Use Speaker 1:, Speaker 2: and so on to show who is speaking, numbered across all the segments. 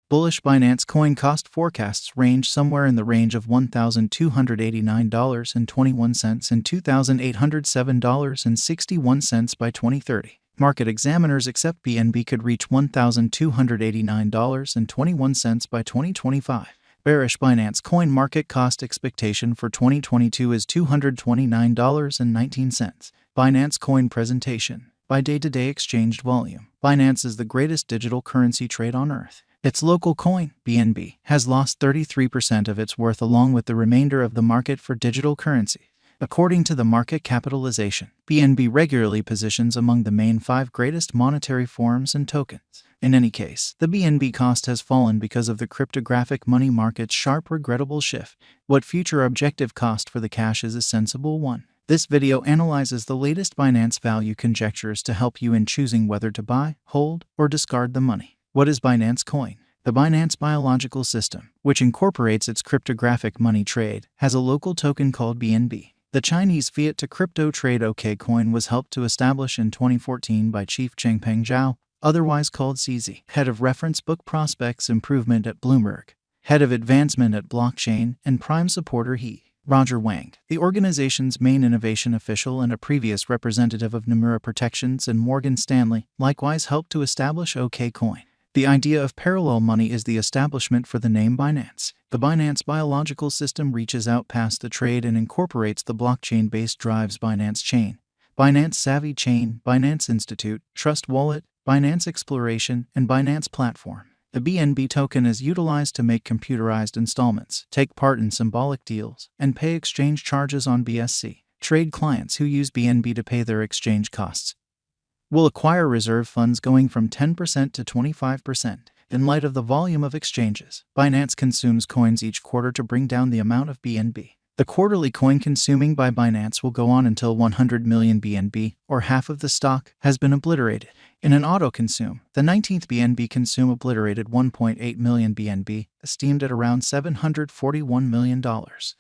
Speaker 1: Bullish Binance coin cost forecasts range somewhere in the range of $1,289.21 and $2,807.61 by 2030. Market examiners accept BNB could reach $1,289.21 by 2025. Bearish Binance coin market cost expectation for 2022 is $229.19. Binance coin presentation. By day-to-day exchanged volume, Binance is the greatest digital currency trade on earth. Its local coin, BNB, has lost 33% of its worth along with the remainder of the market for digital currency. According to the market capitalization, BNB regularly positions among the main 5 greatest monetary forms and tokens. In any case, the BNB cost has fallen because of the cryptographic money market's sharp, regrettable shift. What future objective cost for the cash is a sensible one? This video analyzes the latest Binance value conjectures to help you in choosing whether to buy, hold, or discard the money. What is Binance Coin? The Binance biological system, which incorporates its cryptographic money trade, has a local token called BNB. The Chinese fiat-to-crypto trade OKCoin was helped to establish in 2014 by Chief Changpeng Zhao, otherwise called CZ, head of reference book prospects improvement at Bloomberg, head of advancement at blockchain, and prime supporter Roger Wang, the organization's main innovation official and a previous representative of Nomura Protections and Morgan Stanley, likewise helped to establish OKCoin. The idea of parallel money is the establishment for the name Binance. The Binance biological system reaches out past the trade and incorporates the blockchain-based drives Binance Chain, Binance Savvy Chain, Binance Institute, Trust Wallet, Binance Exploration, and Binance Platform. The BNB token is utilized to make computerized installments, take part in symbolic deals, and pay exchange charges on BSC. Trade clients who use BNB to pay their exchange costs will acquire reserve funds going from 10% to 25%. In light of the volume of exchanges, Binance consumes coins each quarter to bring down the amount of BNB. The quarterly coin consuming by Binance will go on until 100 million BNB, or half of the stock, has been obliterated. In an auto-consume, the 19th BNB consume obliterated 1.8 million BNB, esteemed at around $741 million.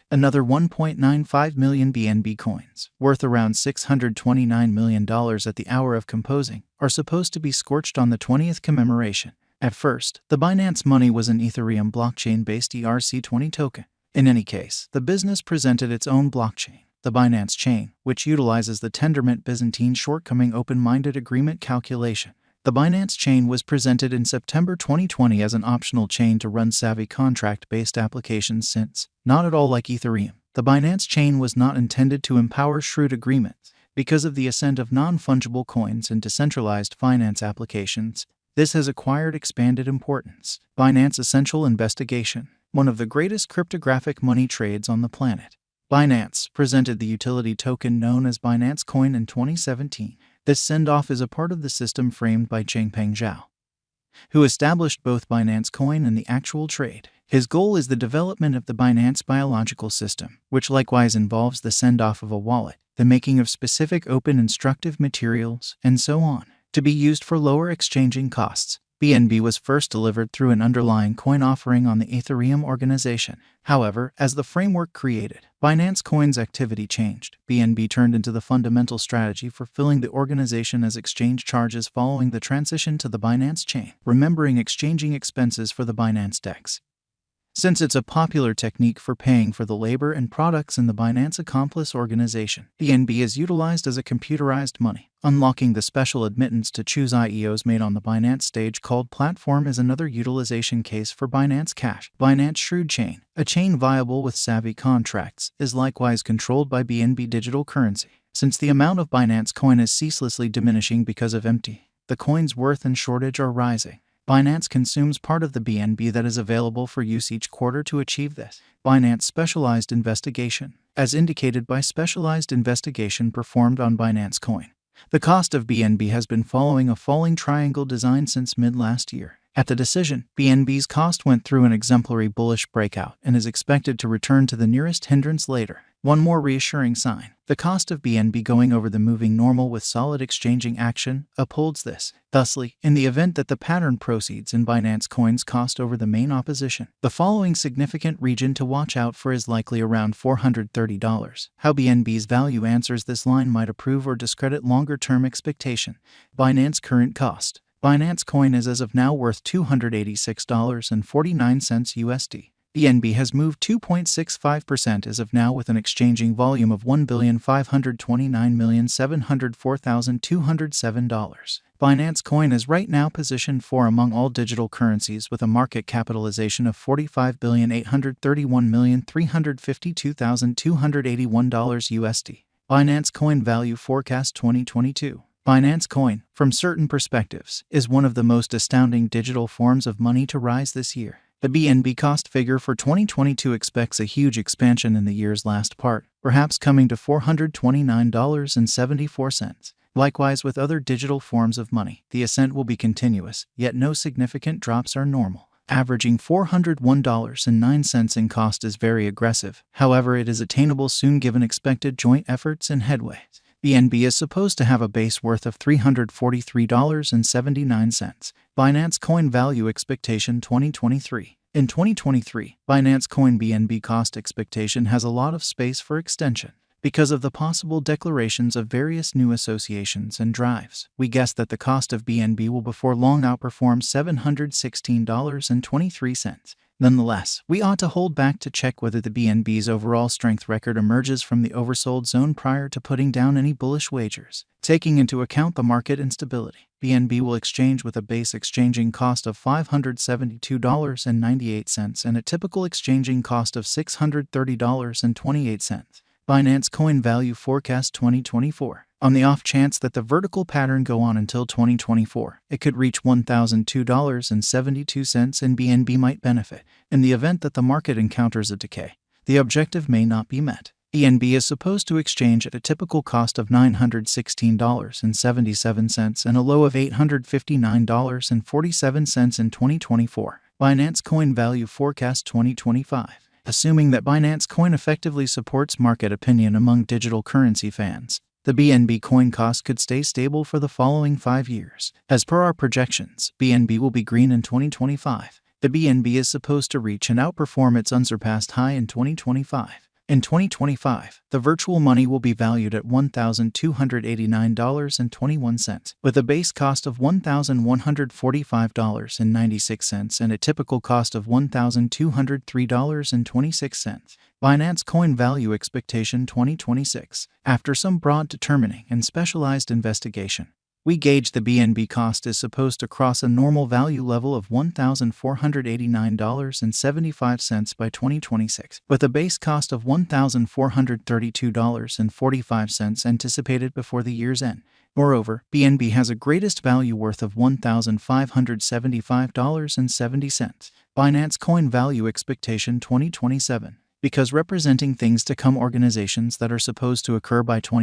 Speaker 1: Another 1.95 million BNB coins, worth around $629 million at the hour of composing, are supposed to be scorched on the 20th commemoration. At first, the Binance money was an Ethereum blockchain-based ERC20 token. In any case, the business presented its own blockchain, the Binance Chain, which utilizes the Tendermint Byzantine shortcoming open-minded agreement calculation. The Binance Chain was presented in September 2020 as an optional chain to run savvy contract-based applications since, not at all like Ethereum, the Binance Chain was not intended to empower shrewd agreements. Because of the ascent of non-fungible coins and decentralized finance applications, this has acquired expanded importance. Binance Essential Investigation, one of the greatest cryptographic money trades on the planet. Binance presented the utility token known as Binance Coin in 2017. This send-off is a part of the system framed by Changpeng Zhao, who established both Binance Coin and the actual trade. His goal is the development of the Binance biological system, which likewise involves the send-off of a wallet, the making of specific open instructive materials, and so on, to be used for lower exchanging costs. BNB was first delivered through an underlying coin offering on the Ethereum organization. However, as the framework created, Binance Coin's activity changed. BNB turned into the fundamental strategy for filling the organization as exchange charges following the transition to the Binance Chain, remembering exchanging expenses for the Binance DEX. Since it's a popular technique for paying for the labor and products in the Binance Accomplice organization, BNB is utilized as a computerized money. Unlocking the special admittance to choose IEOs made on the Binance stage called Platform is another utilization case for Binance Cash. Binance Shrewd Chain, a chain viable with savvy contracts, is likewise controlled by BNB digital currency. Since the amount of Binance coin is ceaselessly diminishing because of empty, the coin's worth and shortage are rising. Binance consumes part of the BNB that is available for use each quarter to achieve this. Binance Specialized Investigation, as indicated by specialized investigation performed on Binance Coin. The cost of BNB has been following a falling triangle design since mid-last year. At the decision, BNB's cost went through an exemplary bullish breakout and is expected to return to the nearest hindrance later. One more reassuring sign, the cost of BNB going over the moving normal with solid exchanging action, upholds this. Thusly, in the event that the pattern proceeds in Binance Coin's cost over the main opposition, the following significant region to watch out for is likely around $430. How BNB's value answers this line might approve or discredit longer-term expectation. Binance current cost. Binance Coin is as of now worth $286.49 USD. BNB has moved 2.65% as of now with an exchanging volume of $1,529,704,207. Binance Coin is right now positioned 4 among all digital currencies with a market capitalization of $45,831,352,281 USD. Binance Coin Value Forecast 2022. Binance Coin, from certain perspectives, is one of the most astounding digital forms of money to rise this year. The BNB cost figure for 2022 expects a huge expansion in the year's last part, perhaps coming to $429.74. Likewise with other digital forms of money, the ascent will be continuous, yet no significant drops are normal. Averaging $401.09 in cost is very aggressive, however it is attainable soon given expected joint efforts and headway. BNB is supposed to have a base worth of $343.79. Binance Coin Value Expectation 2023. In 2023, Binance Coin BNB cost expectation has a lot of space for extension. Because of the possible declarations of various new associations and drives, we guess that the cost of BNB will before long outperform $716.23. Nonetheless, we ought to hold back to check whether the BNB's overall strength record emerges from the oversold zone prior to putting down any bullish wagers. Taking into account the market instability, BNB will exchange with a base exchanging cost of $572.98 and a typical exchanging cost of $630.28. Binance Coin Value Forecast 2024. On the off chance that the vertical pattern go on until 2024, it could reach $1,002.72 and BNB might benefit. In the event that the market encounters a decay, the objective may not be met. BNB is supposed to exchange at a typical cost of $916.77 and a low of $859.47 in 2024. Binance Coin Value Forecast 2025. Assuming that Binance Coin effectively supports market opinion among digital currency fans, the BNB coin cost could stay stable for the following 5 years. As per our projections, BNB will be green in 2025. The BNB is supposed to reach and outperform its unsurpassed high in 2025. In 2025, the virtual money will be valued at $1,289.21, with a base cost of $1,145.96 and a typical cost of $1,203.26. Binance Coin Value Expectation 2026. After some broad determining and specialized investigation, we gauge the BNB cost is supposed to cross a normal value level of $1,489.75 by 2026, with a base cost of $1,432.45 anticipated before the year's end. Moreover, BNB has a greatest value worth of $1,575.70. Binance Coin Value Expectation 2027. Because representing things to come organizations that are supposed to occur by 20